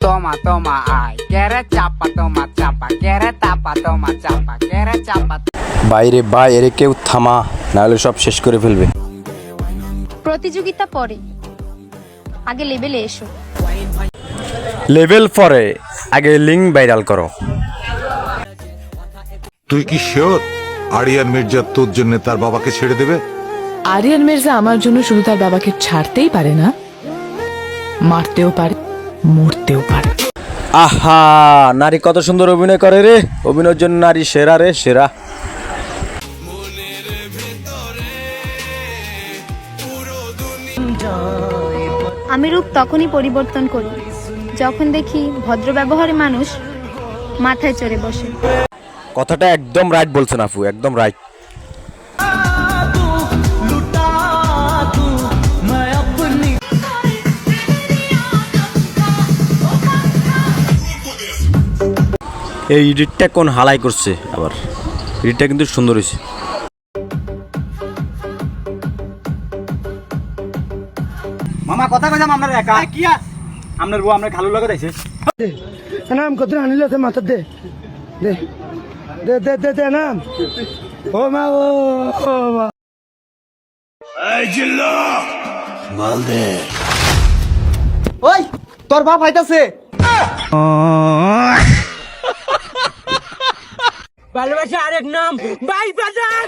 Toma, toma, ay. Quiere chapa, toma, chapa. Quiere tapa, toma, chapa. Quiere chapa. বাইরে ভাই এর কেউ থামা, নাহলে সব শেষ করে ফেলবে। প্রতিযোগিতা পরে, আগে লেভেলে এসো। লেভেল পরে, আগে লিঙ্ক ভাইরাল করো। তুই কি শিওর আরিয়ান মির্জা তোর জন্য তার বাবাকে ছেড়ে দেবে? আরিয়ান মির্জা আমার জন্য শুধু তার বাবাকে ছাড়তেই পারে না, মারতেও পারে, মরতেও পারে। আহা, নারী কত সুন্দর অভিনয় করে রে, অভিনয়ের জন্য নারী সেরা রে সেরা। আমি রূপ তখনই পরিবর্তন করি যখন দেখি ভদ্র ব্যবহারে মানুষ মাথায় চড়ে বসে। কথাটা একদম রাইট বলছেন আপু, একদম রাইট। এই এডিটটা কোন হালাই করছে আবার, এডিটটা কিন্তু সুন্দর হয়েছে। মামা কথা কইলাম আপনার একা কিয়া আপনার বউ আপনার খালু লাগে দাইছে নাম কত আনিল মাথা দে দে দে দে দে দে নাম ও মা ও মা এই জিল্লা মাল দে। ওই তোর বাপ আইতাছে ভালোবাসা আরেক নাম ভাই বাজার।